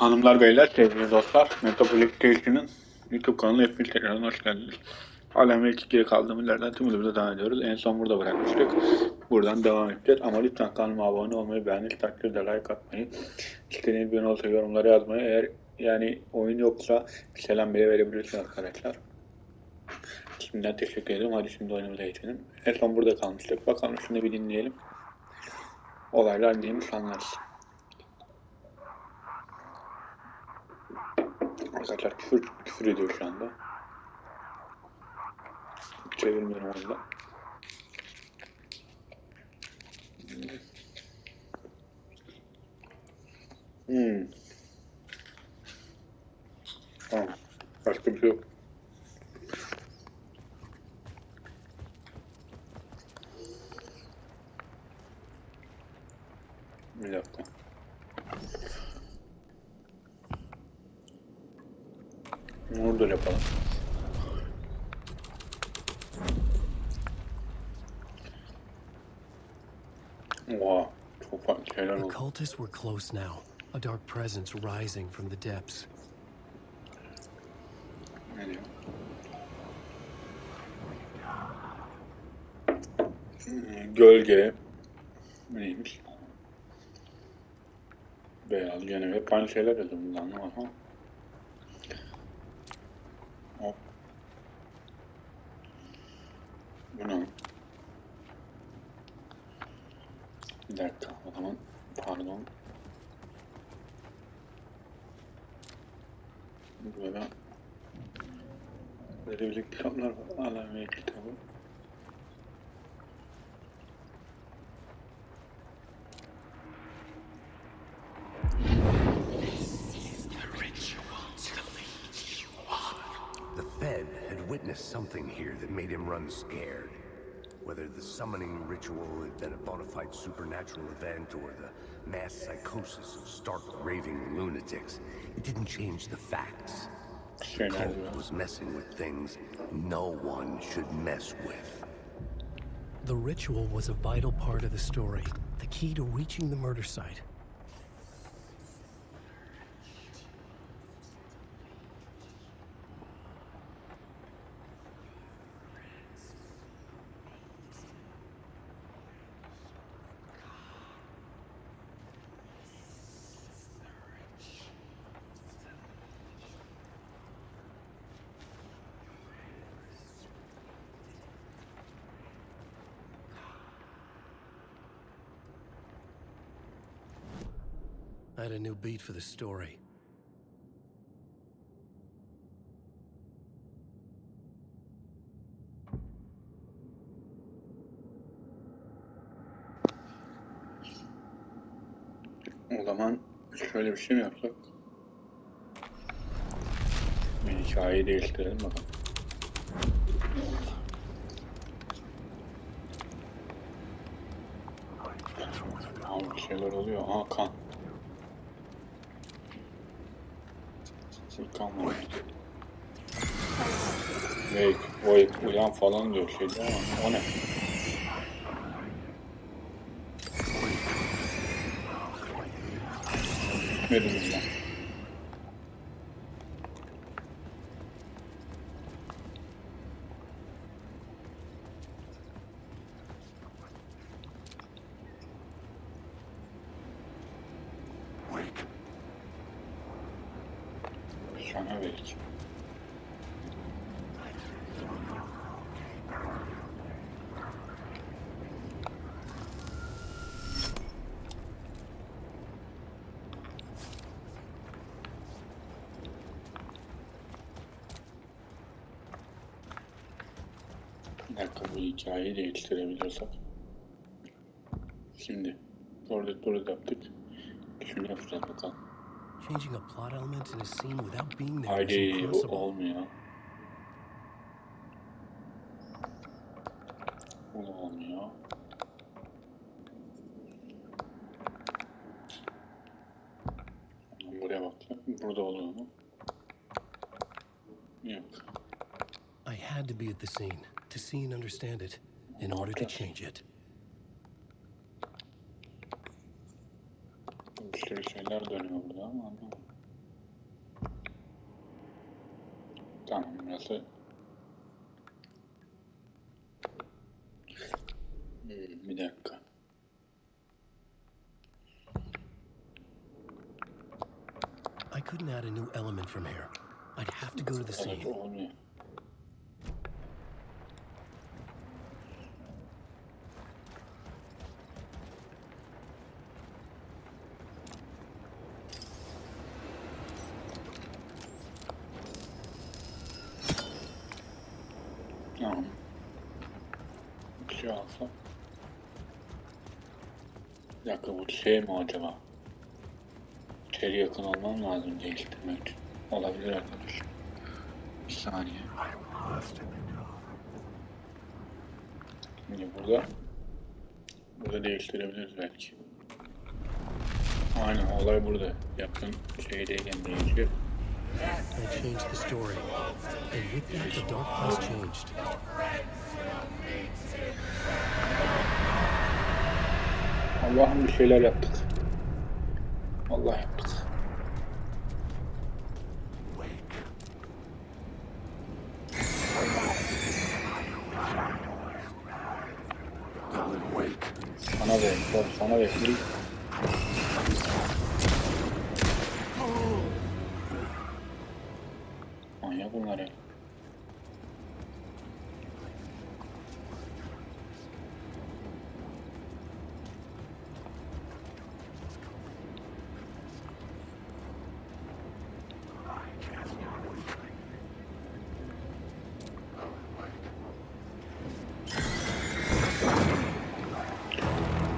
Hanımlar beyler, sevgili dostlar, Geçi'nin YouTube kanalı hepiniz tekrardan hoş geldiniz. Halen ve 2 kere kaldığımız yerden tüm bölümde devam ediyoruz. En son burada bırakmıştık. Buradan devam edeceğiz. Ama lütfen kanalıma abone olmayı, beğenmeyi, takdirde like atmayı, istediğiniz bir olsa yorumlara yazmayı, eğer yani oyun yoksa bir selam bile verebilirsiniz arkadaşlar. Şimdiden teşekkür ederim. Hadi şimdi oyunumuza geçelim. En son burada kalmıştık. Bakalım şunu bir dinleyelim. Olaylar neymiş anlarız. Arkadaşlar küfür ediyor şu anda. Çevirmiyorum orada. Tamam. Başka bir şey yok. Bir dakika. Bunu da yapalım. Wow. Çok farklı şeyler oldu. The cultists were close now. A dark presence rising from the depths. Ne diyor? Gölge. Neymiş? Beyaz. Gene hep aynı şeyler yazdım. Bunu anlamadım. Hop. Bu ne? Bir dakika. O zaman pardon. Burada verebilecek kitaplar var. Alamaya kitabı. Witnessed something here that made him run scared. Whether the summoning ritual had been a bona fide supernatural event or the mass psychosis of stark raving lunatics, it didn't change the facts. The cult was messing with things no one should mess with. The ritual was a vital part of the story, the key to reaching the murder site. I had a new beat for the story. O zaman şöyle bir şey mi yapsak? Hikayeyi değiştirelim bakalım. Abi bir şeyler oluyor. Aa kan. Kan var. Wake, uyan falan diyor şeydi ama o ne? Gitmedim ben. Sana vereceğim. Bir dakika, bu hikayeyi değiştirebiliyorsak. Şimdi doğru yaptık. Şunu yapacağız bakalım. Changing a plot element in a scene without being there is Haydi impossible. olmuyor. Olmuyor. Buraya bakacağım. Burada oluyor mu? Yok. I had to be at the scene to see and understand it in order to change it. Bir sürü şeyler dönüyor burada ama anlamadım. Tamam, burası. Bir dakika. I couldn't add a new element from here. I'd have to go to the Evet, scene. olmuyor. Tamam. Bir şey alsam. Bir dakika, bu şey mi acaba? İçeri yakın olmam lazım değiştirmek için. Olabilir arkadaş. Bir saniye. Şimdi burada değiştirebiliriz belki. Aynen, olay burada. Yakın şeydeyken değişiyor. I changed the story. And with that, the dark place changed. Allah'ım, bir şeyler yaptık. Allah yaptık. Sana ver, sana ver. Manyak bunlar ya.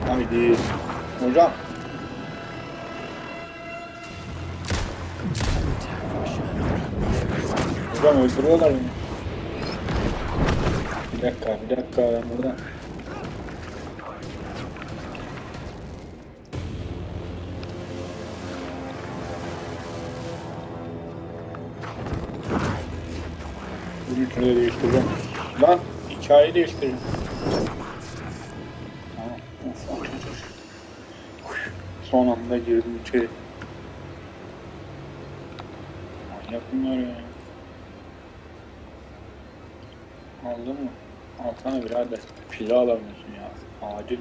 Haydi. Hocam. Hocam öldürüyorlar beni. Bir dakika ben buradan. Bu üçünü de değiştireceğim. Lan hikayeyi değiştireceğim. Tamam. Son anda girdim içeri. Manyak bunlar ya. Aldın mı? Alsana birader. Pila alamıyorsun ya. Acil.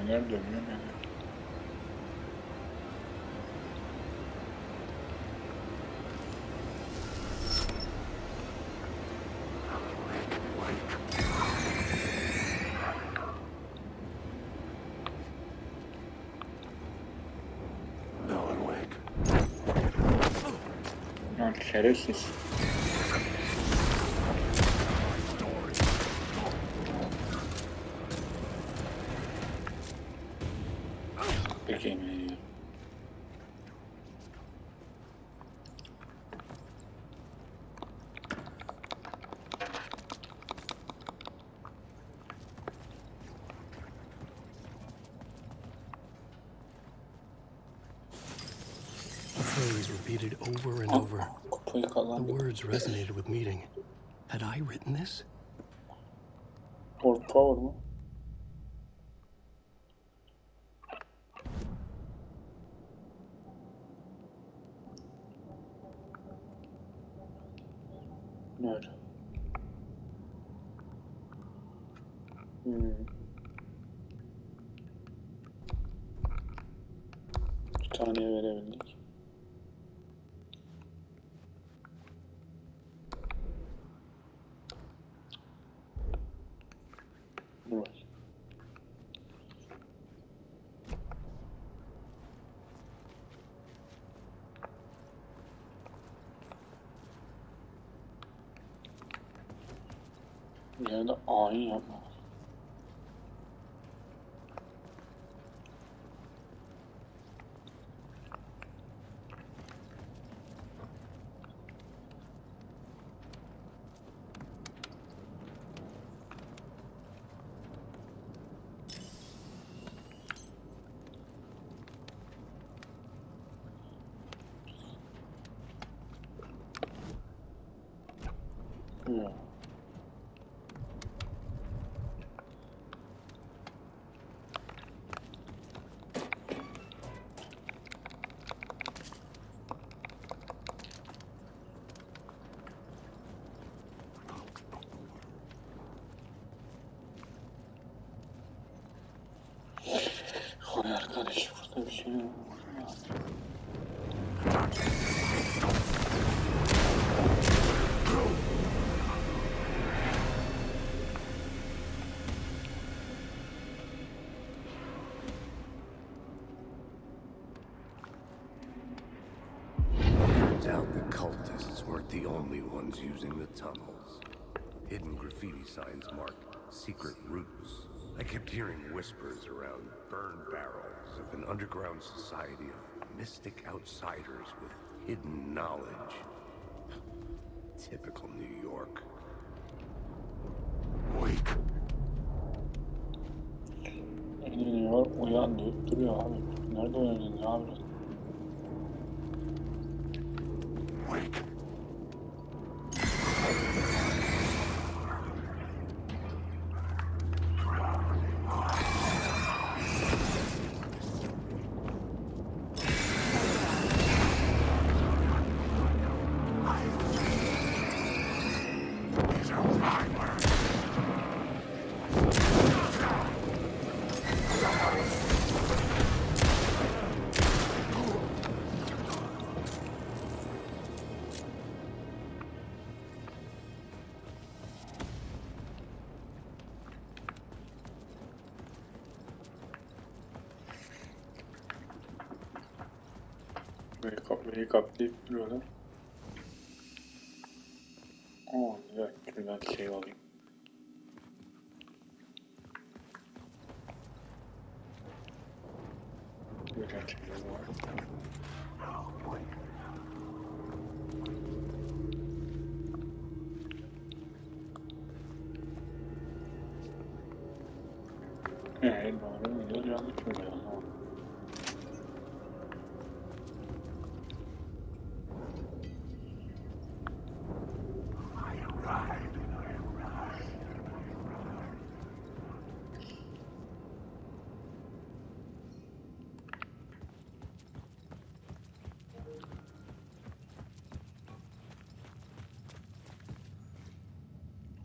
Neler dönüyor neler. Lan şerefsiz. Peki emin ediyorum. The phrase repeated over and over. Kupayı The kazandık. words resonated with meaning. Had I written this? Port power mu? Nerede? Bir taneye verebildik. Dur bak. Bir yerde ayin yapma. Hmm. Vay arkadaş, burada bir şey yok. Turns out the cultists weren't the only ones using the tunnels. Hidden graffiti signs marked secret routes. I kept hearing whispers around burn barrels of an underground society of mystic outsiders with hidden knowledge. Typical New York. Wake. New York uyan deyip duruyor abi. Nerede uyandın abi? Wake. Wake up deyip duruyorlar. Aa, güzel. Şuradan şey alayım. Güzel şeyler var. Elmanın gidiyor, yanlış mı ya?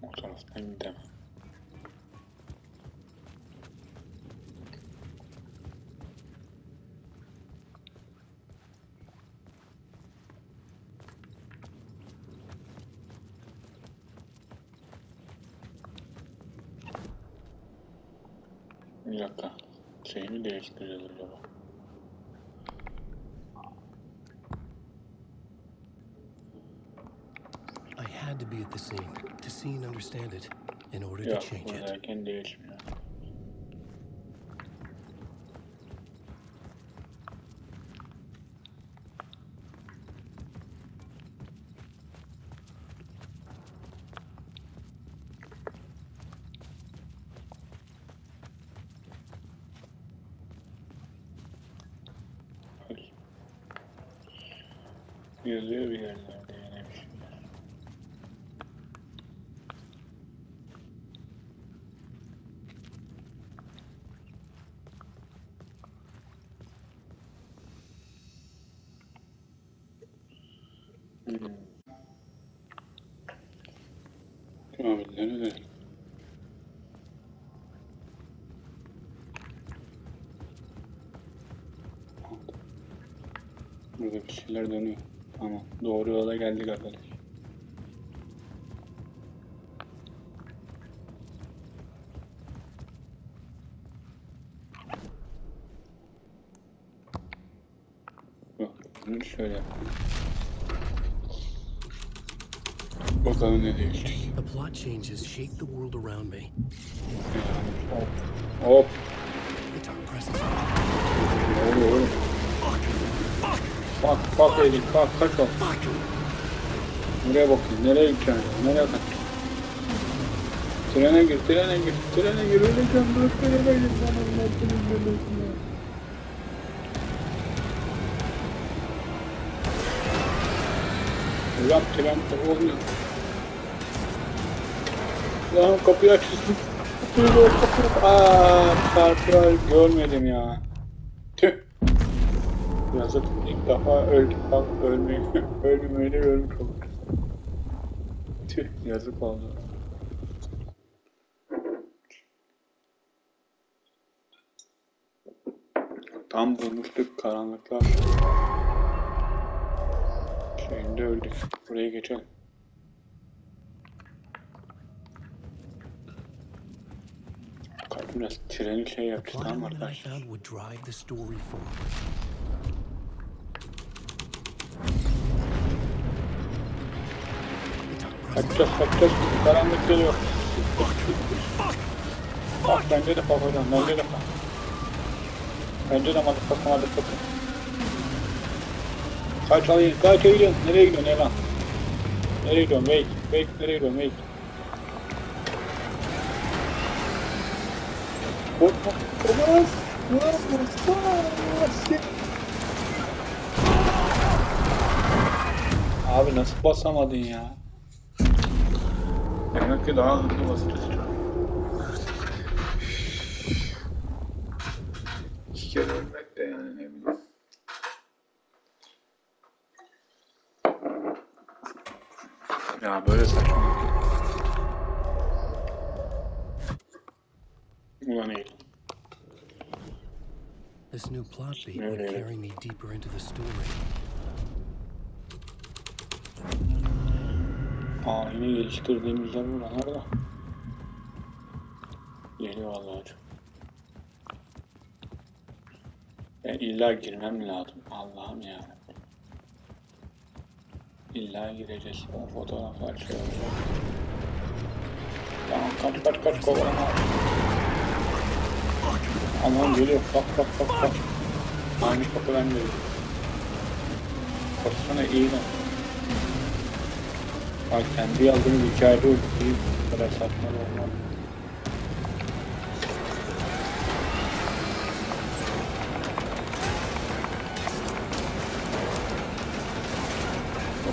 O taraftan gidemem. Bir dakika. Şeyi mi değiştireceğiz acaba? I had to be at the scene to see and understand it in order to Yok, change it. buradayken değişmiyor. Yazıyor bir yerlerde yine bir şeyler. Abileri de. Burada bir şeyler dönüyor. Tamam. Doğru yola geldik arkadaş. Bak, bunu şöyle yapalım. Bakalım ne değişecek. The plot changes shake the world around me. Hop. Hop. The dark presence. Ne oluyor oğlum? Bak Elif, bak kaç ol. Nereye bakayım, nereye gideceğim, nereye kaç? Trene gir, öleceğim, dur trene gir, ben anlatayım. Ulan tren olmuyor. Lan kapıyı açıyorsun. Aaa çarpıyor. Görmedim ya. Tüh. Yazık ilk defa öldük bak ölmeyi. Ölmemeyle ölmüş olduk. Tüh yazık oldu. Tam vurmuştuk karanlıklar. Şeyinde öldük. Buraya geçelim. Kalp biraz treni şey The yaptı plot tamam element I arkadaşlar. found would drive the story forward. Kaçacağız. Karanlık geliyor. Ah bence de papadan, bence de motherfucker. Kaç gidiyorsun? Nereye gidiyorsun Elan? Nereye gidiyorsun? Wait, nereye gidiyorsun? Olmaz. Abi nasıl basamadın ya? Demek ki daha hızlı basacağız. İki kere ölmek de yani ne bileyim. Ya böyle saçma. Ulan iyi. This new plot beat would carry me deeper into the story. Yine geliştirdiğimiz yer buralar da. Geliyor vallahi çok. Ben illa girmem lazım. Allah'ım ya. İlla gireceğiz. O fotoğraflar şey olacak. Tamam kaç kovalama. Aman geliyor. Bak. Aynı kapıdan geliyor. Korsana iyi lan. Bak kendi aldığımız hikayede öldüreyim. Bu kadar saçma olmaz.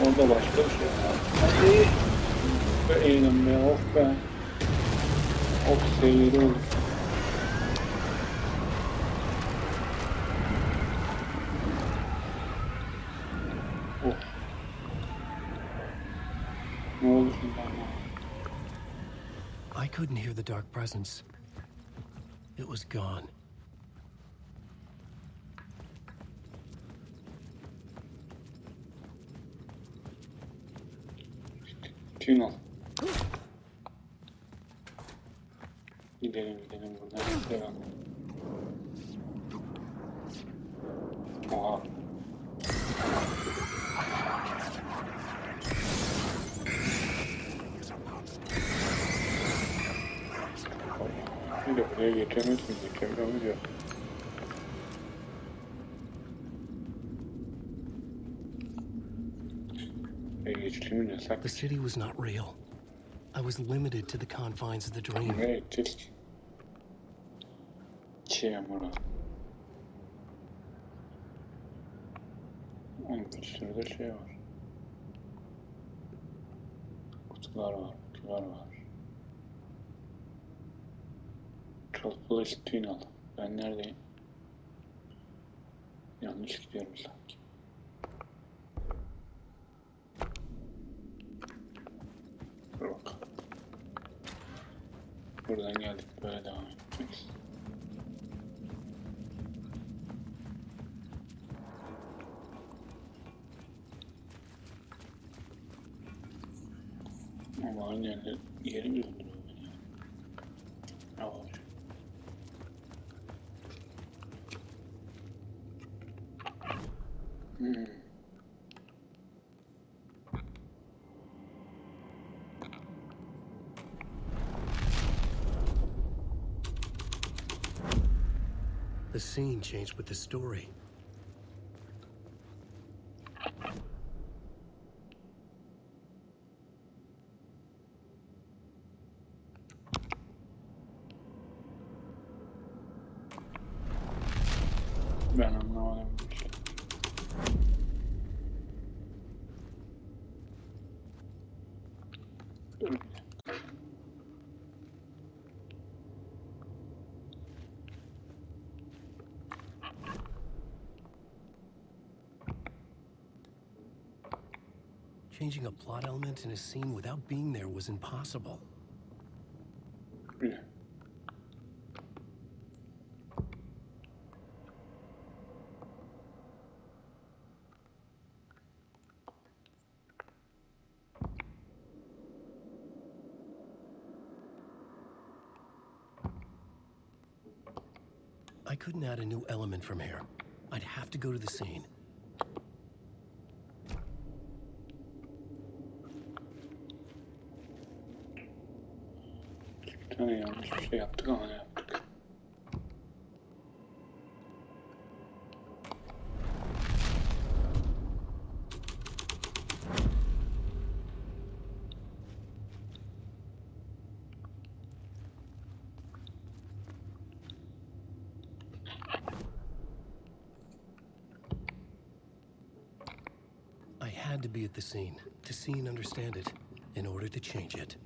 Orada başka bir şey var. Hadi. Be eğlen be, of be. Of seyiri olur. Of. Ne oldu şimdi bana? I couldn't hear the dark presence. It was gone. Tünel. Gidelim buradan. Devam. Oha. Şimdi buraya geçemiyorsun. Geçemiyor. The city was not real. I was limited to the confines of the dream. Evet, çift. Çiğamura. Onun sürede şey var. Kutular var. Trollpolice Tunnel. Ben neredeyim? Yanlış gidiyorum sanki. Dur bakalım. Buradan geldik. Böyle devam edeceğiz. Ama aynı yeri mi döndürüyor beni ya? Ne olacak? The scene changed with the story. Ben anlamadım bir şey. Changing a plot element in a scene without being there was impossible. Güzel. I couldn't add a new element from here. I'd have to go to the scene. Bir tane yanlış bir şey yaptık ama yaptık. I had to be at the scene, to see and understand it, in order to change it.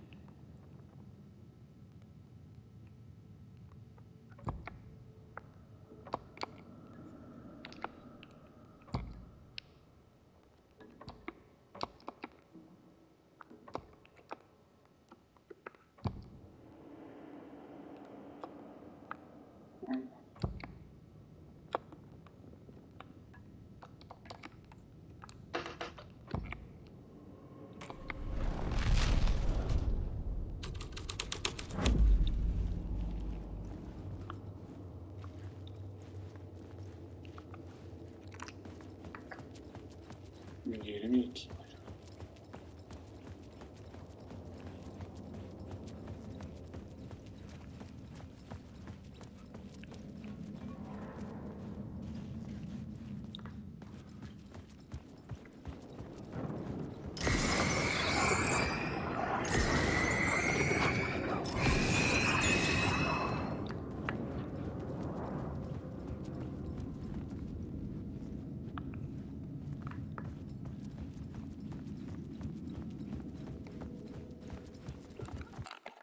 Dilerim ilk.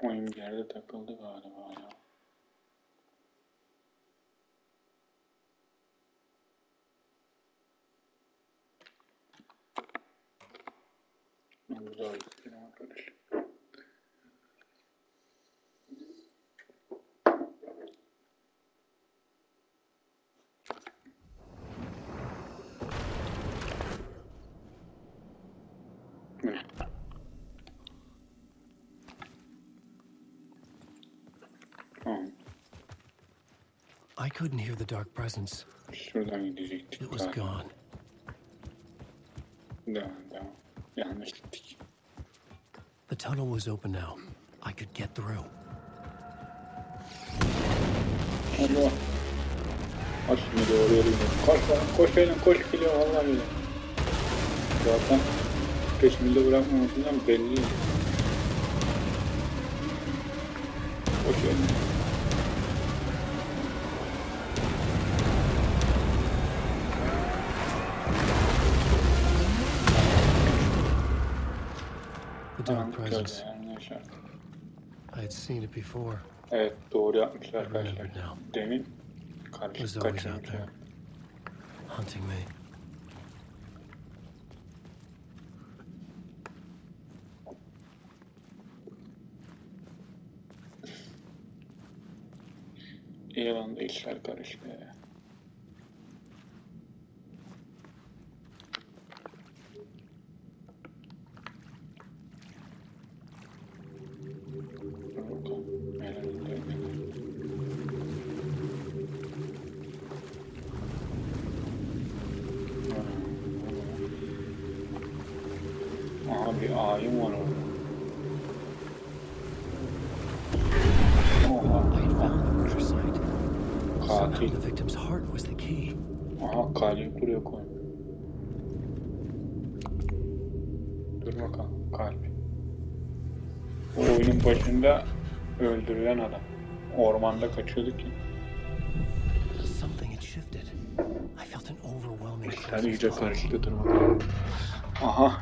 Oyun bir yerde takıldı galiba ya. Güzel bir arkadaş. I couldn't hear the dark presence. Şuradan gidecektik. It was gone. Devam. Yanlış gittik. The tunnel was open now. I could get through. Allah. Aç şimdi doğru yere gidelim. Koş Eylem, koş geliyor vallahi geliyor. Zaten peşimde bırakmamasından belli. Koş Eylem. The dark presence. I had seen it before. Evet, doğru yapmışlar I remembered arkadaşlar. now. Demin It was karışık always out kaçırmışlar. there, hunting me. Yılında işler karıştı. Aha bir ayım var orada. Somehow the victim's heart was the key. Aha kalbi buraya koy. Dur bakalım kalbi. Bu oyunun başında öldürülen adam. Ormanda kaçıyorduk ya. Something had shifted. I felt an overwhelming İşler iyice karıştı, dur bakalım. Aha.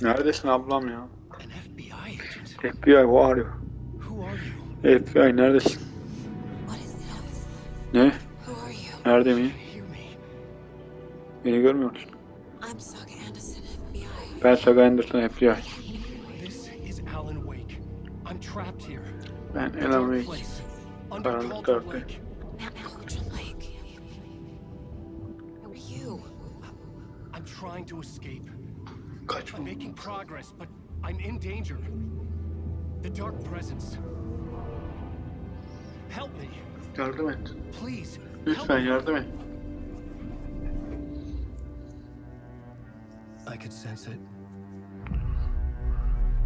Neredesin ablam ya? An FBI agent. FBI, who are you? Who are you? FBI, neredesin? What is this? Ne? Who are you? Nerede miyim? Hear me. Beni görmüyor musun? I'm Saga Anderson, FBI. Ben Saga Anderson FBI. This is Alan Wake. I'm trapped here. Ben A Alan dark Wake. place. Under Karanlık Cauldron dörtte. Lake. Cauldron Lake. Who are you? I'm trying to escape. Kaçma. I'm making progress, but I'm in danger. The dark presence. Help me, Yardım et. please. Lütfen yardım et. I could sense it.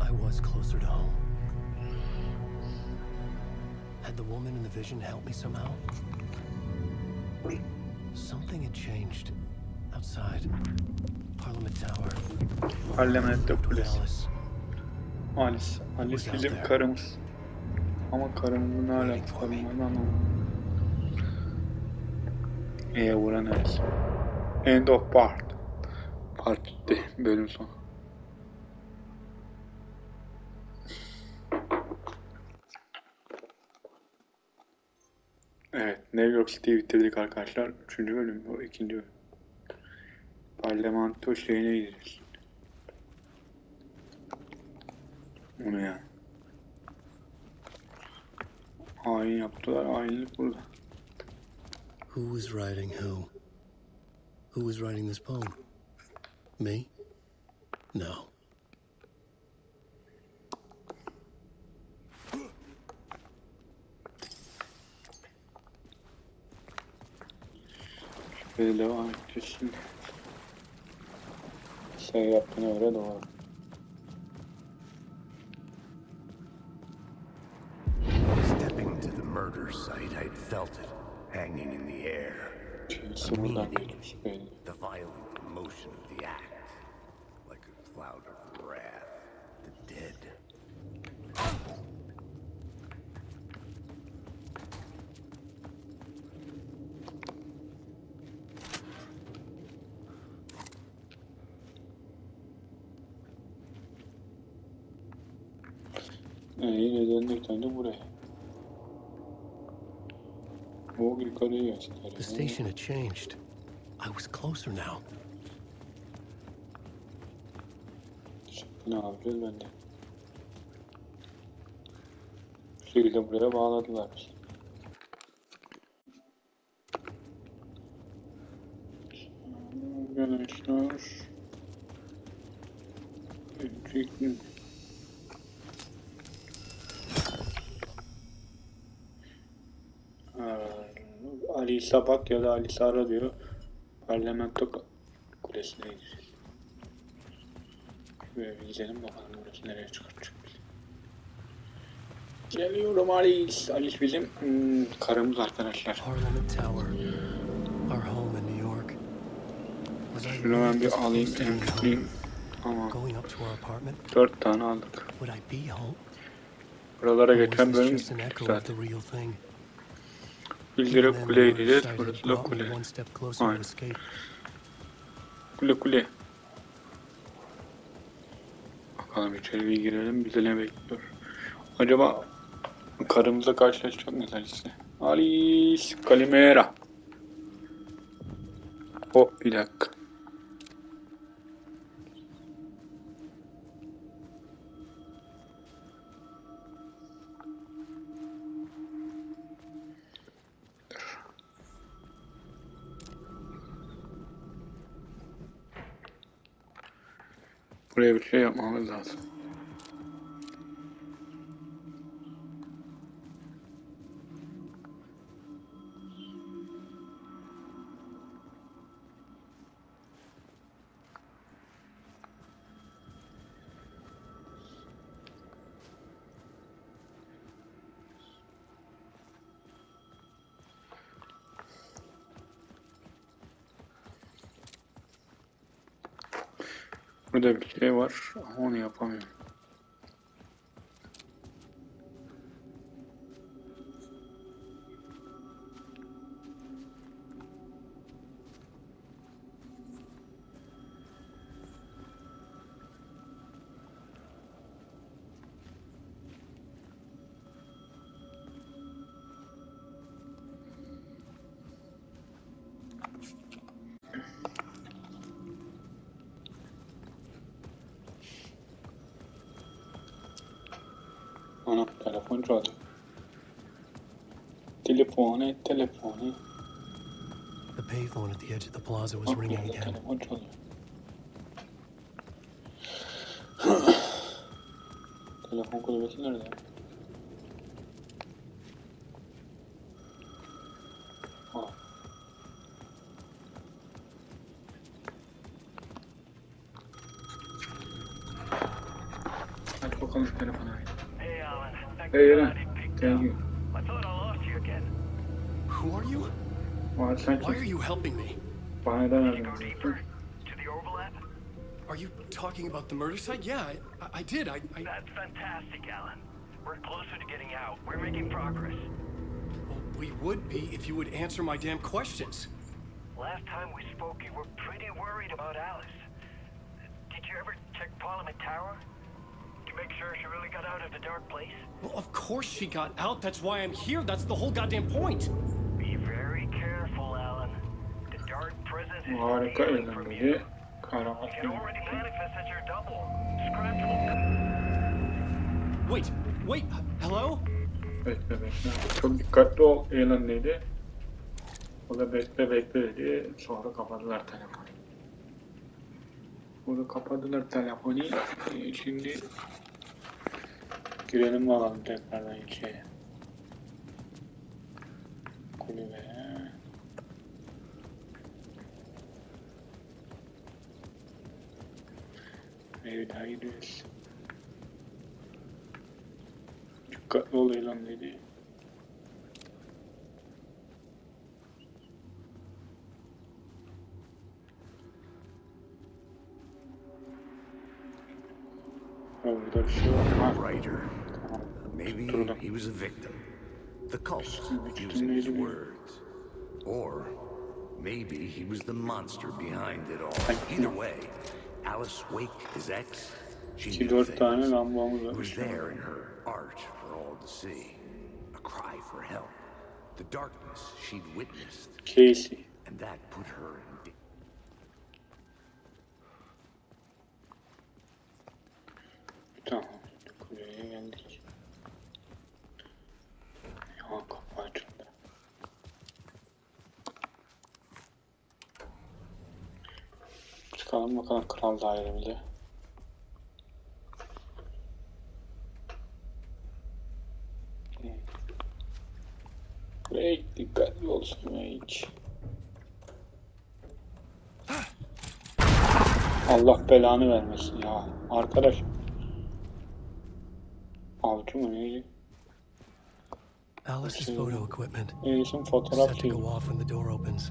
I was closer to home. Had the woman in the vision helped me somehow? Something had changed. Outside. Parliament Tower. Parlamento With polis. Alice. Alice bizim karımız. Ama karımın ne alakası var anlamadım. Vuran Alice. End of part. Part bitti. Bölüm sonu. Evet. New York City'yi bitirdik arkadaşlar. 3. bölüm. O 2. bölüm. Parlamento şeyine gideceğiz. O ne ya? Hain yaptılar. Hainlik burada. Who was writing who? Who was writing this poem? Me? No. Böyle devam edeceğiz şimdi. Sen yaptığına göre doğru. Stepping to the murder site, I'd felt it, hanging in the air. Şeysi buradan geçmiş belli. The violent emotion of the act, like a cloud of wrath, the dead. Yine döndükten de buraya. O yukarıya gösteriyor. The station had changed. I was closer now. Şimdi ne yapacağız ben de? Bu şekilde buraya bağladılar bizi. Arkadaşlar. Alice'a bak ya da Alice ara diyor. Parlamento kulesine gideceğiz. Böyle bir gidelim bakalım burası nereye çıkartacak bizi. Geliyorum Alice. Alice bizim karımız arkadaşlar. Parliament Tower. Our home in New York. Was I Şunu ben bir really alayım, supposed to be emkleyeyim. home? Ama Going up to our apartment? 4 tane aldık. Would I be home? Buralara Or was geçen this bölüm just an echo of zaten. the real thing? Bildir'e Even then, kuleye the gideceğiz. site had Burası da brought me kule. one step closer to Aynen. escape. Kule. Bakalım içeri bir girelim. Bizi ne bekliyor? Acaba karımızla karşılaşacak mıyız Alice'le? Alice Kalimera. Hop bir dakika. Buraya bir şey yapmamız lazım. Burada bir şey var ama onu yapamıyorum. Ana telefon çaldı. Telefonu. The payphone at the edge of the plaza was Bak ringing yerde again. telefon çalıyor. Telefon kulübesi nerede? Ha. Aç bakalım şu telefonu. Hey, Alan. Hey, Yılın. I didn't pick Thank up. you. I thought I lost you again. Who are you? Var sen Why are kimsin? you helping me? Bana neden Did you go verdin? deeper to the overlap? Are you talking about the murder site? Yeah, I did. I... That's fantastic, Alan. We're closer to getting out. We're making progress. Well, we would be if you would answer my damn questions. Last time we spoke, you were pretty worried about Alice. Did you ever check Parliament Tower? To make sure she really got out of the dark place? Well, of course she got out. That's why I'm here. That's the whole goddamn point. Be very careful, Alan. The dark presence is Harika stealing from you. eğlenceli. Karanlık It already manifested your double. Scratch Wait, hello? Bekle. Çok dikkatli ol eğlenceli. O da bekle dedi. Sonra kapadılar telefonu. Burada kapadılar telefonu. Şimdi girelim bakalım tekrardan içeri. Kulübe. Evet, daha gidiyoruz. Dikkatli ol lan dedi. Burada bir şey var. Ha, Writer. tamam. Maybe Tutturdum. he was a victim. The cult, Victim using his neydi? words. Or maybe he was the monster behind it all. Either way, Alice Wake, his ex, she knew 2-4 tane things. lambamız It was var. there in her art for all to see. A cry for help. The darkness she'd witnessed. Casey. And that put her in Tamam. Kuleye geldik. Ya kapı açıldı. Çıkalım bakalım kral dairemize. Break, dikkatli olsun Break. Allah belanı vermesin ya. Arkadaş. Avcı mı neydi? Alice's photo equipment. Alice'in fotoğraf Set to şeyi. go off when the door opens.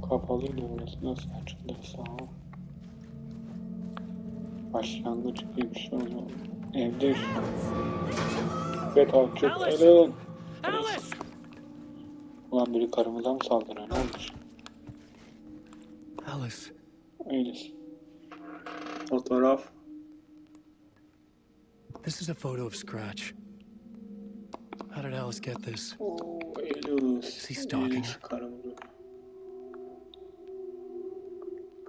Kapalıydı burası. Nasıl açıldıysa ama. Başlangıç gibi bir şey oldu. Evde şu an. Evet abi çok öyle. Alice! Ulan biri karımıza mı saldırıyor? Ne olmuş? Alice, Öylesin. Fotoğraf. this is a photo of Scratch. How did Alice get this? Oo, Eylül'üz. Is he stalking Eylül, her? karımızı.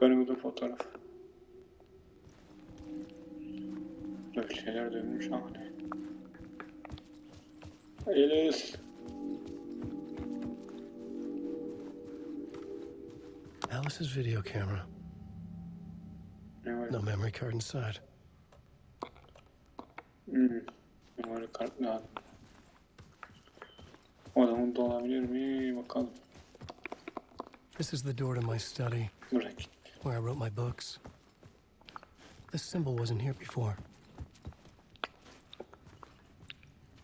Karımızın fotoğrafı. Böyle şeyler dönmüş ama ne? Eylül. Alice's video camera. Ne var? No memory card inside. Numara kart lazım. Odamın da olabilir mi? Bakalım. This is the door to my study, Bırak. where I wrote my books. This symbol wasn't here before.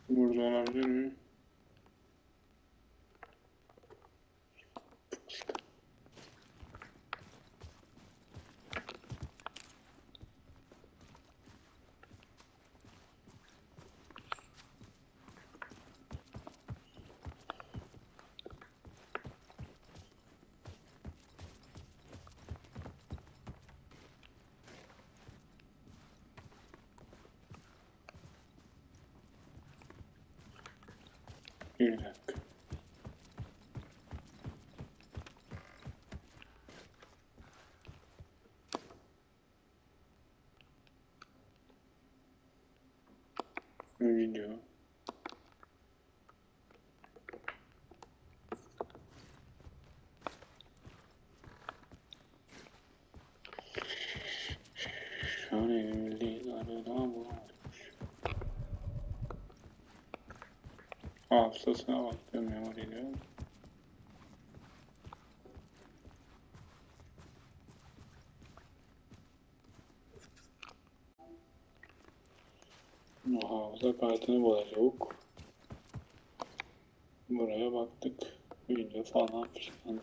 Burada olabilir mi? Bir dakika. Video. Şöyle evlilik aradan bulamamış. Hafızasına bakıyor memoriyle. Hafıza kartını bulacak. Buraya baktık. Video falan filan.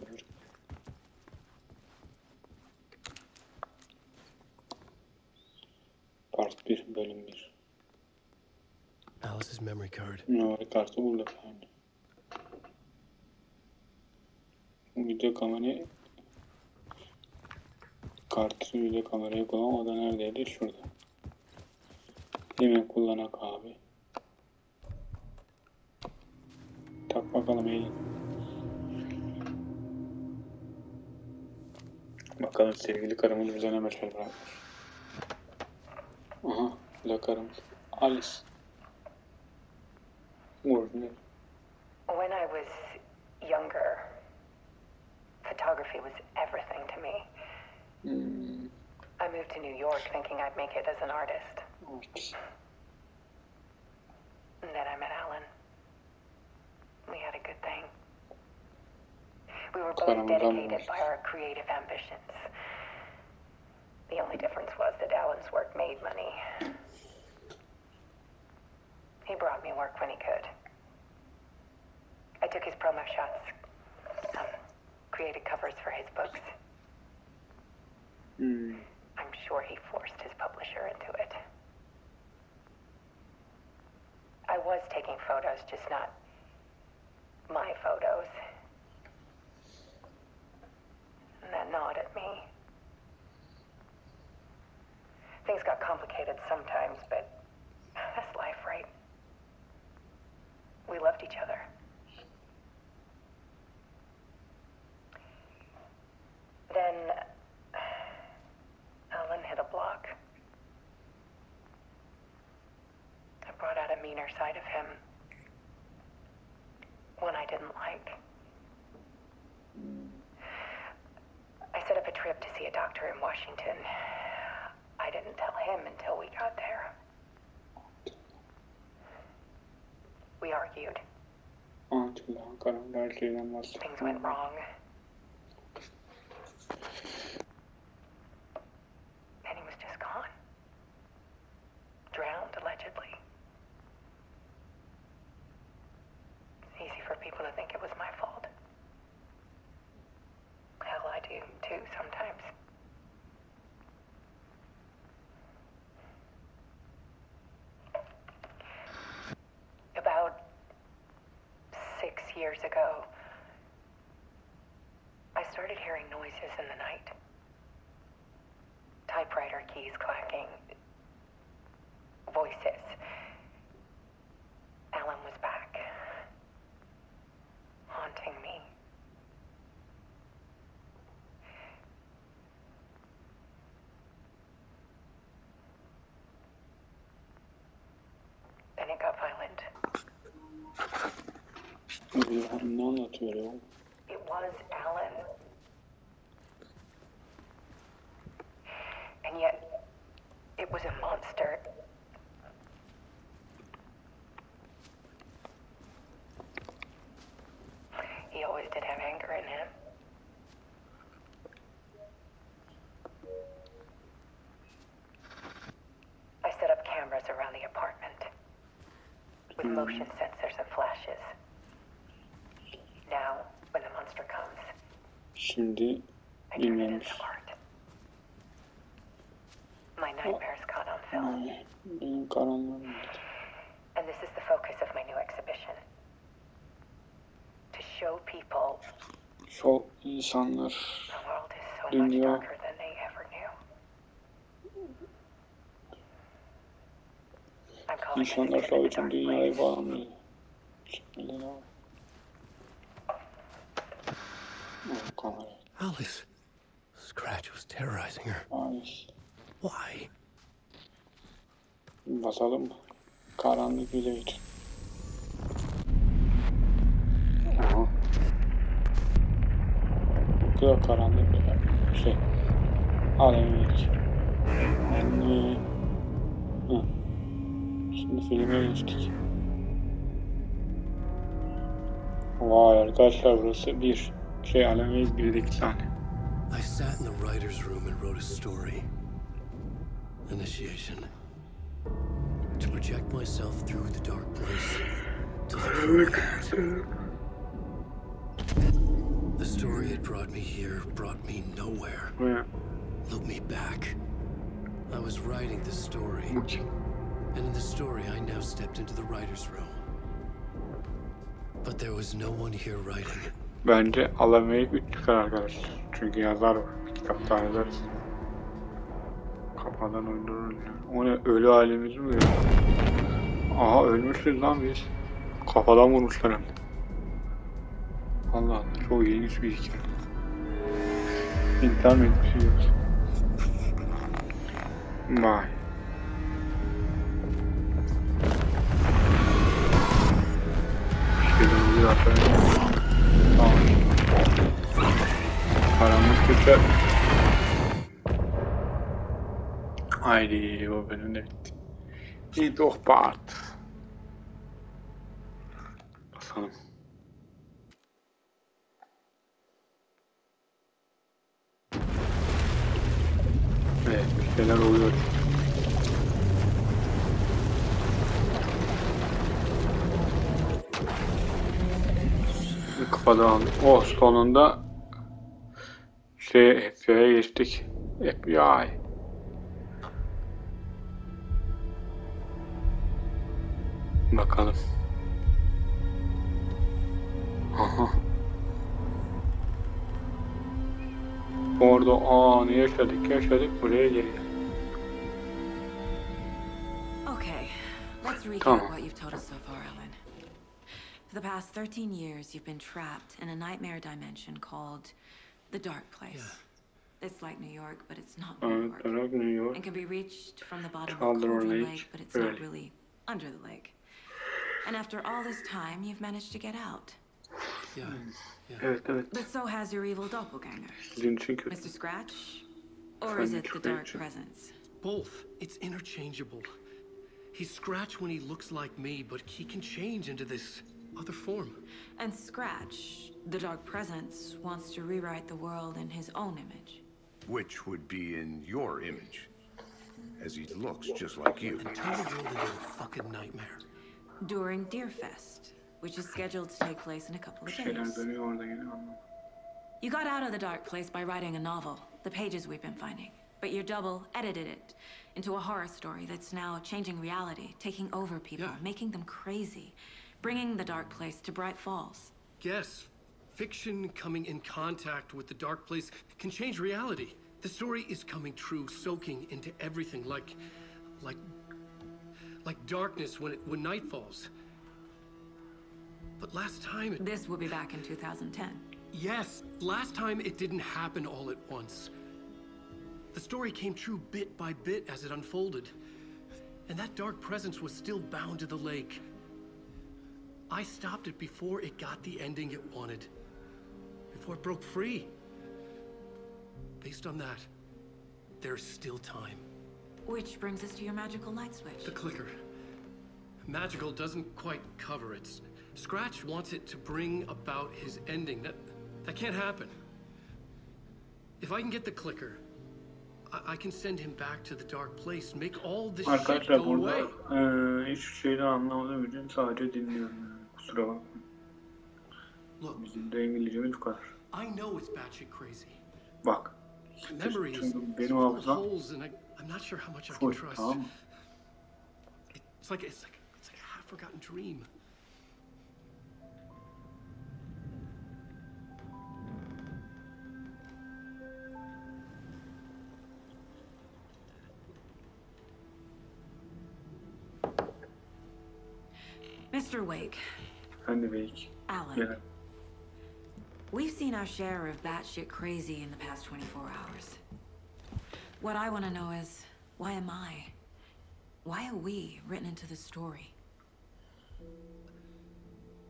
Part 1, bölüm 1. Alice's memory card. Memori kartı bulduk yani. Video kamerayı video kamerayı kullan. O da neredeydi? Şurada. Hemen kullanak abi. Tak bakalım eğilin. Bakalım sevgili karımız bize ne mesaj bırakmış. Aha, bu da karımız. Alice. When I was younger, photography was everything to me. I moved to New York thinking I'd make it as an artist. Oops. And then I met Alan. We had a good thing. We were both dedicated by our creative ambitions. The only difference was that Alan's work made money. He brought me work when he could. I took his promo shots, created covers for his books. I'm sure he forced his publisher into it. I was taking photos, just not my photos. And that gnawed at me. Things got complicated sometimes, but that's life, right? We loved each other. Then Alan hit a block. I brought out a meaner side of him. One I didn't like. I set up a trip to see a doctor in Washington. I didn't tell him until we got there. We argued. Things went wrong. And he was just gone. Drowned, allegedly. It's easy for people to think it was my fault. Hell, I do too sometimes. About 6 years ago, I started hearing noises in the night. Typewriter keys clacking. Voices. Alan was back. Haunting me. Then it got violent. It was Alan. And yet, it was a monster. He always did have anger in him. I set up cameras around the apartment with motion sensors and flashes. Now, when the monster comes, Şimdi I turn it bilmemiş. into art. My nightmares caught on film. Benim karanlığım. And this is the focus of my new exhibition. To show people Çok insanlar the world is so much dünya darker than they ever knew. I'm calling it insanlar Exhibit için Dark dünyayı Place. bağlamıyor. Şimdi ne var? Kamera. Alice. Scratch was terrorizing her. Alice. Why? Basalım mı? Karanlık yüzey için. Aha. Bu da karanlık bir şey. Alemek. Şimdi filme geçtik. Vay arkadaşlar, burası bir şey, Alemeyiz 1'deki sahne. I sat in the writer's room and wrote a story. Initiation. To project myself through the dark place. To look for my heart. The story had brought me here, brought me nowhere. Yeah. Look me back. I was writing the story. And in the story, I now stepped into the writer's room. But there was no one here writing. Bence Alemeyiz 3 çıkar arkadaşlar. Çünkü yazar var. Bir kitap daha yazarız. Kafadan öldürür. O ne? Ölü halimiz mi ya? Aha, ölmüşüz lan biz. Kafadan vurmuşlar hem de. Allah Allah, çok ilginç bir hikaye. İnternet bir şey yok. Vay. İşte bir aferin. Tamam. Karanlık köşe. Haydi, bu bölüm de bitti. End of part. Basalım. Evet, bir şeyler oluyor. Bir kafada aldık. Oh, sonunda FBI'ye geçtik. FBI. Bakalım. Aha. Orada anı yaşadık buraya geliyor. Okay, let's recap Tamam. what you've told us so far, Ellen. For the past 13 years, you've been trapped in a nightmare dimension called the Dark Place. Yeah. It's like New York, but it's not New York. New York. It can be reached from the bottom of Calder Cauldron Lake, Lake, but it's not really. really under the lake. And after all this time, you've managed to get out. Yeah. Evet. But so has your evil doppelganger, Sizin için kötü. Mr. Scratch? Or is it the Dark Scratch. Presence? Both. It's interchangeable. He's Scratch when he looks like me, but he can change into this other form. And Scratch, the Dark Presence, wants to rewrite the world in his own image. Which would be in your image, as he looks just like you. And turn the world into a fucking nightmare. During Deerfest, which is scheduled to take place in a couple of Şeyler days. dönüyor orada yine, anlamadım. You got out of the Dark Place by writing a novel, the pages we've been finding. But your double edited it into a horror story that's now changing reality, taking over people, Yeah. making them crazy, bringing the Dark Place to Bright Falls. Yes, fiction coming in contact with the dark place can change reality. The story is coming true, soaking into everything like darkness when night falls. But last time This will be back in 2010. yes, last time it didn't happen all at once. The story came true bit by bit as it unfolded. And that dark presence was still bound to the lake. I stopped it before it got the ending it wanted. Before it broke free. Based on that, there's still time. Which brings us to your magical light switch. The clicker. Magical doesn't quite cover it. Scratch wants it to bring about his ending. That can't happen. If I can get the clicker, I can send him back to the dark place, make all this shit Arkadaşlar go burada away. hiçbir şeyden anlamadığım için sadece dinliyorum. Yani. Kusura bakmayın. Look, Bizim de İngilizcemiz bu kadar. I know it's batshit crazy. Bak. Memory is Çünkü benim full of hafızam holes, and I'm not sure how much I can full, trust. tamam mı? It's like a half-forgotten dream. Mr. Wake, Ben de belki. Alan, Gene. we've seen our share of batshit crazy in the past 24 hours. What I want to know is, why am I? Why are we written into the story?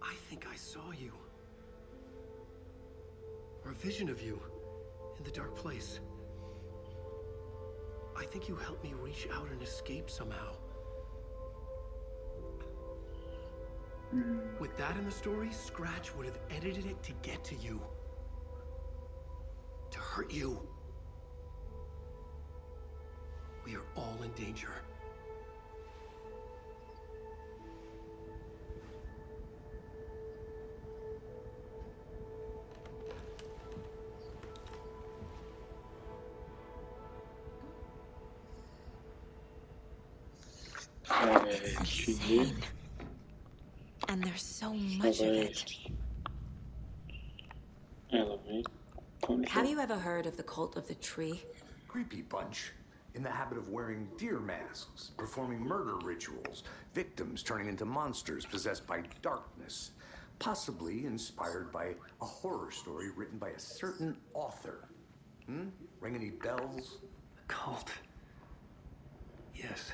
I think I saw you. Or a vision of you in the dark place. I think you helped me reach out and escape somehow. With that in the story, Scratch would have edited it to get to you. To hurt you. We are all in danger. Şimdi And there's so much of it. Have you ever heard of the cult of the tree? Creepy bunch. In the habit of wearing deer masks, performing murder rituals, victims turning into monsters possessed by darkness, possibly inspired by a horror story written by a certain author. Ring any bells? Cult. Yes.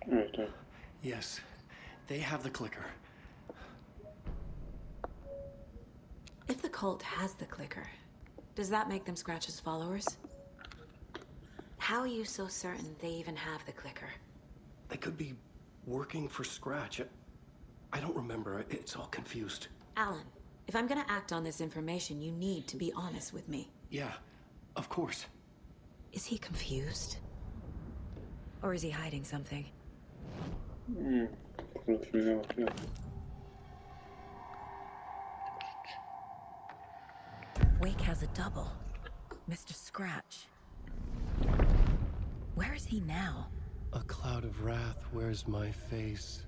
Evet, evet. Yes. They have the clicker. If the cult has the clicker, does that make them Scratch's followers? How are you so certain they even have the clicker? They could be working for Scratch. I don't remember. It's all confused. Alan, if I'm gonna act on this information, you need to be honest with me. Yeah, of course. Is he confused? Or is he hiding something? Profile bakıyorum. Wake has a double. Mr. Scratch. Where is he now? A cloud of wrath wears my face.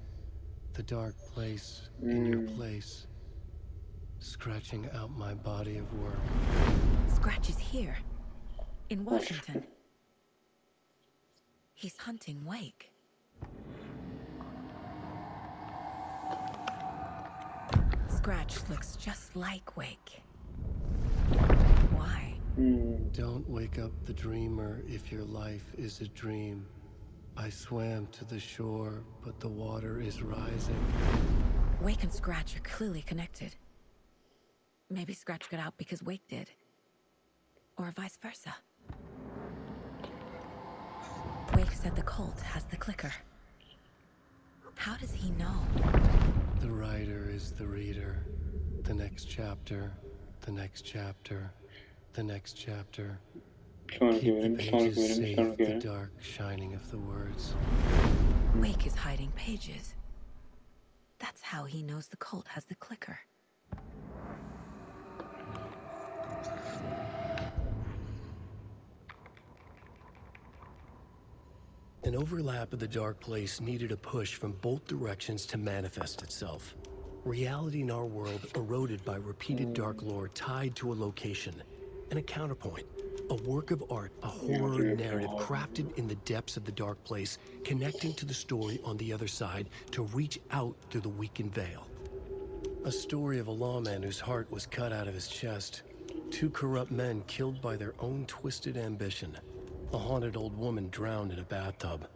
The dark place in your place. Scratching out my body of work. Scratch is here. In Washington. He's hunting Wake. Scratch looks just like Wake. Why? Don't wake up the dreamer if your life is a dream. I swam to the shore, but the water is rising. Wake and Scratch are clearly connected. Maybe Scratch got out because Wake did. Or vice versa. Wake said the cult has the clicker. How does he know? The writer is the reader. The next chapter, the next chapter, the next chapter. Sonraki Keep the bölüm, pages sonraki bölüm, safe, sonraki the bölüm. dark shining of the words. Wake is hiding pages. That's how he knows the cult has the clicker. An overlap of the dark place needed a push from both directions to manifest itself. Reality in our world eroded by repeated dark lore tied to a location, and a counterpoint, a work of art, a horror narrative crafted in the depths of the dark place, connecting to the story on the other side to reach out through the weakened veil. A story of a lawman whose heart was cut out of his chest, two corrupt men killed by their own twisted ambition, a haunted old woman drowned in a bathtub,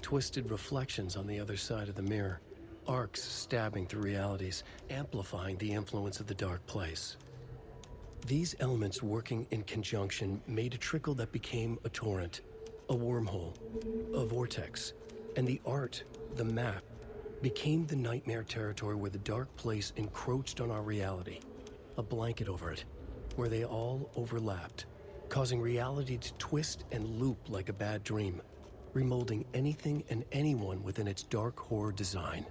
twisted reflections on the other side of the mirror, arcs stabbing through realities, amplifying the influence of the dark place. These elements working in conjunction made a trickle that became a torrent, a wormhole, a vortex, and the art, the map, became the nightmare territory where the dark place encroached on our reality, a blanket over it, where they all overlapped, causing reality to twist and loop like a bad dream, remolding anything and anyone within its dark horror design.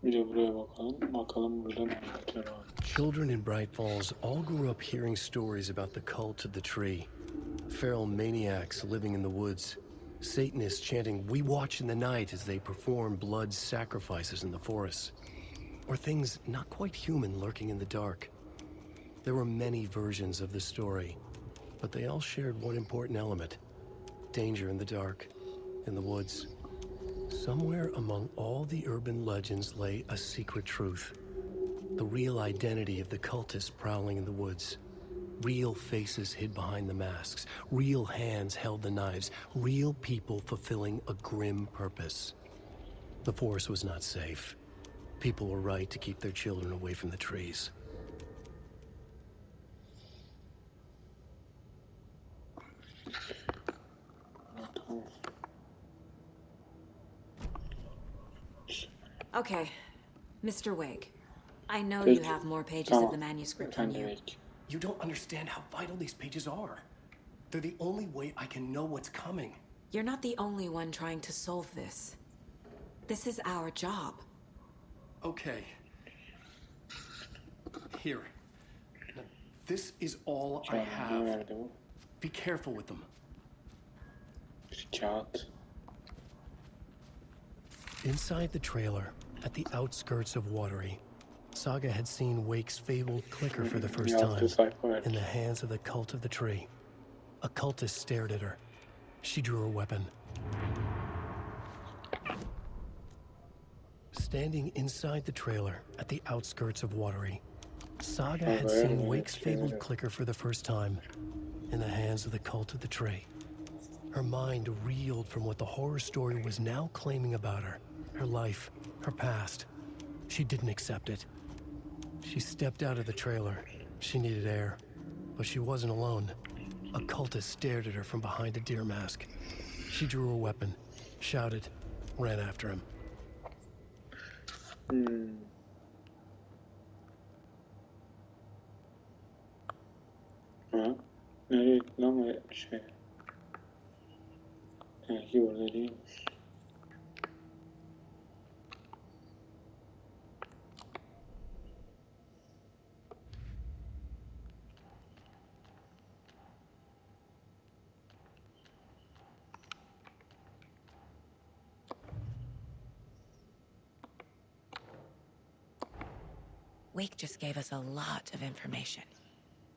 Bir de buraya bakalım. Bakalım burada ne var. Children in Bright Falls all grew up hearing stories about the cult of the tree. Feral maniacs living in the woods. Satanists chanting, "We watch in the night," as they perform blood sacrifices in the forests. Or things not quite human lurking in the dark. There were many versions of the story, but they all shared one important element: danger in the dark, in the woods. Somewhere among all the urban legends lay a secret truth. The real identity of the cultists prowling in the woods. Real faces hid behind the masks. Real hands held the knives. Real people fulfilling a grim purpose. The forest was not safe. People were right to keep their children away from the trees. Okay, Mr. Wake. I know you have more pages of the manuscript on you. You don't understand how vital these pages are. They're the only way I can know what's coming. You're not the only one trying to solve this. This is our job. Okay. Here. Now, this is all I have. Be careful with them. Inside the trailer, at the outskirts of Watery, Saga had seen Wake's fabled clicker for the first time in the hands of the Cult of the Tree. A cultist stared at her. She drew her weapon. Standing inside the trailer at the outskirts of Watery, Saga had seen Wake's fabled clicker for the first time in the hands of the Cult of the Tree. Her mind reeled from what the horror story was now claiming about her. Her life, her past. She didn't accept it. She stepped out of the trailer. She needed air. But she wasn't alone. A cultist stared at her from behind a deer mask. She drew her weapon, shouted, ran after him. Nereye gitti lan bu şey? Belki burada değilmiş. Wake just gave us a lot of information.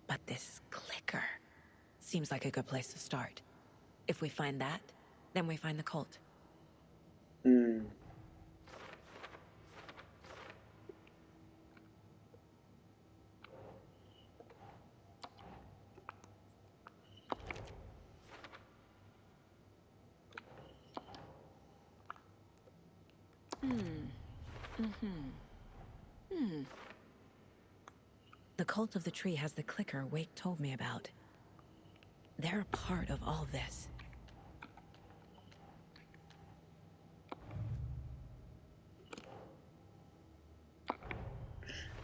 But this clicker seems like a good place to start. If we find that, then we find the cult. The Cult of the Tree has the clicker Wake told me about. They're a part of all this.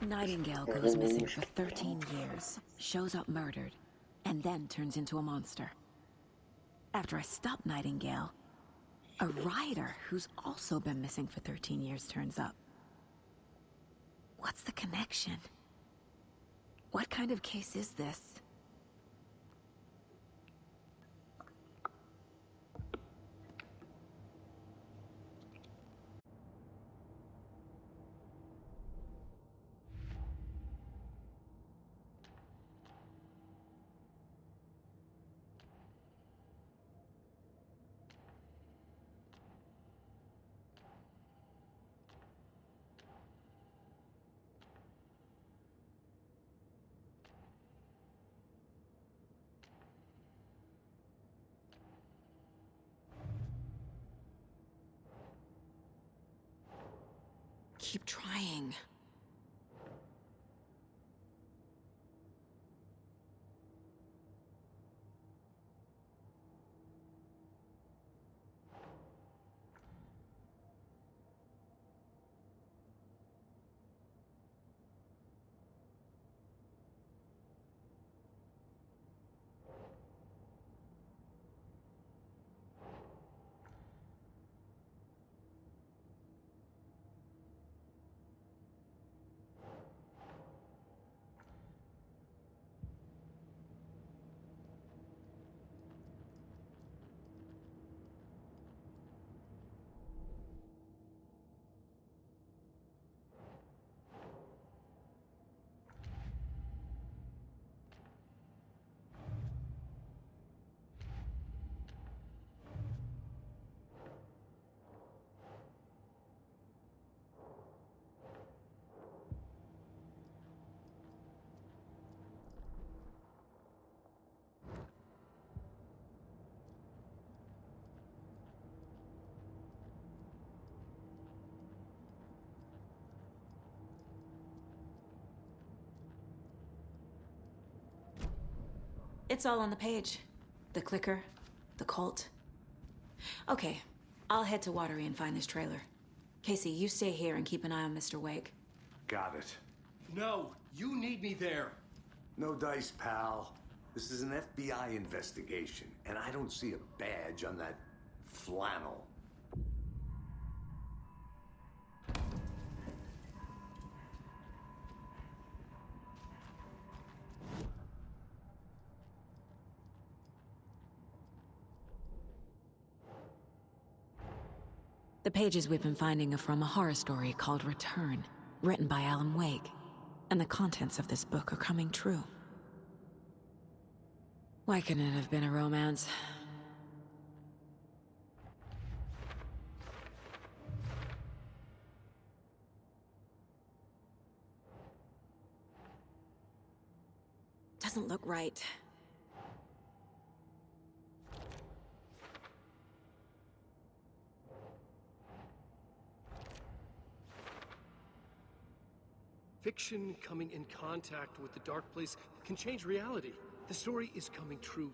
Nightingale goes missing for 13 years, shows up murdered, and then turns into a monster. After I stop Nightingale, a rider who's also been missing for 13 years turns up. What's the connection? What kind of case is this? Keep trying. It's all on the page. The clicker, the cult. Okay, I'll head to Watery and find this trailer. Casey, you stay here and keep an eye on Mr. Wake. Got it. No, you need me there. No dice, pal. This is an FBI investigation, and I don't see a badge on that flannel. The pages we've been finding are from a horror story called Return, written by Alan Wake. And the contents of this book are coming true. Why couldn't it have been a romance? Doesn't look right. Fiction coming in contact with the dark place can change reality. The story is coming true.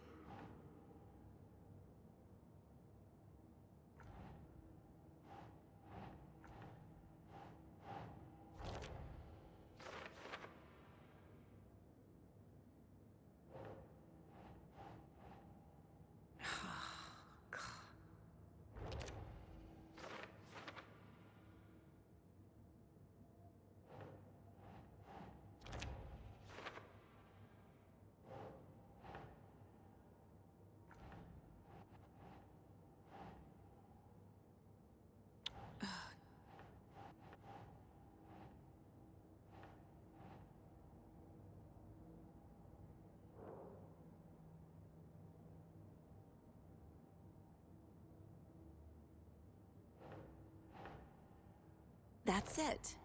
That's it.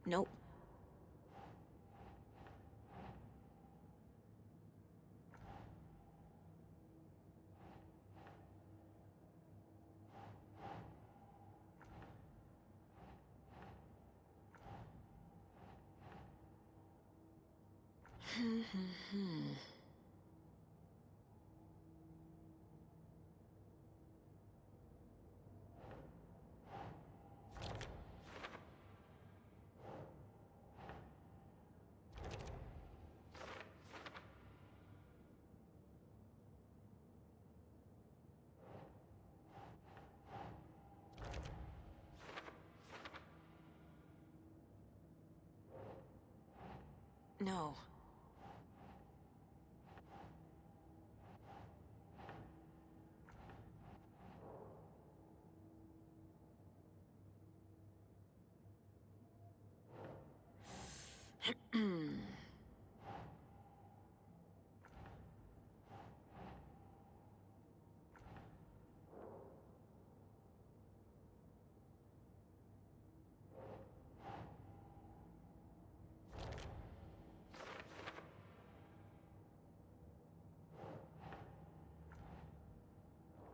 Nope. No.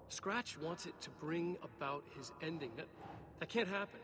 Scratch wants it to bring about his ending. That can't happen.